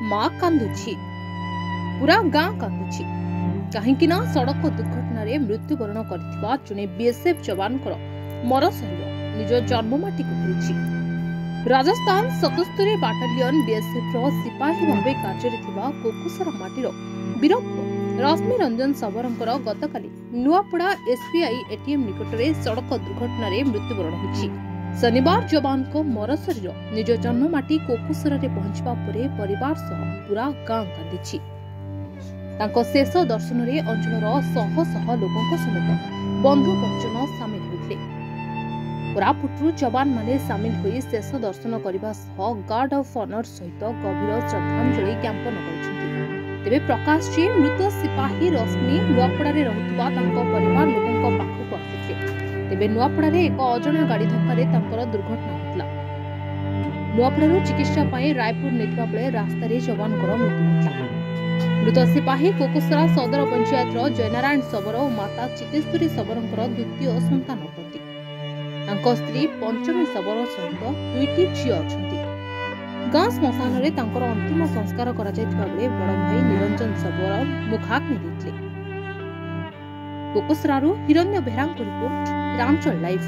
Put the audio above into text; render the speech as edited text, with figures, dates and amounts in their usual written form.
मां कांदुछि, पूरा गां कांदुछि कहीं सड़क दुर्घटन मृत्युवरण करथिबा जने बीएसएफ जवान मर शरीर निज जन्ममाटी को फेरिछि। राजस्थान 77 बाटालियन बीएसएफ सिपाही भाव कार्य कोकुसर माटीर वीर रश्मि रंजन सबरंकर गतकाली नुआपड़ा एसबीआई एटीएम निकट में सड़क दुर्घटन मृत्युवरण होछि। शनिवार जवान को मर शरीर निज जन्ममाटी कोकुसर पहुंचवा परे परिवार सह पूरा गां कांदिछि। तांको शेष दर्शन में अंचल शह शह लोकों समेत बंधु परिजन सामिल होते। कोरापुटू जवान माने सामिल होई शेष दर्शन करने सह गार्ड ऑफ ऑनर सहित गभीर श्रद्धांजलि ज्ञापन करछन्ति। तेबे प्रकाश जी मृत सिपाही रश्मि नुआपड़ा रहुवा परिवार लोकों पाखक आसिथिले। तेबे नुआपड़ा एक अजणा गाड़ी धक्का तांकर दुर्घटना होतला। नुआपड़ा चिकित्सा पाई रायपुर नेथिबा बेले रास्ता रे जवानकर मृत्यु होतला। मृत सिपाही कोकुसरा सदर पंचायत जयनारायण सबर और माता चितेश्वरी सबरंकर द्वितीय संतान अटंती। तांको स्त्री पंचमी सबर सहित दुईटी झील अछंती। गां श्मशान रे तांकर अंतिम संस्कार करा जायतिबा बेले बड़ भाई निरंजन सबर मुखाग्नि देथिले। कोकुसरारू हिरण्य बेहरांक रिपोर्ट रामचल लाइव।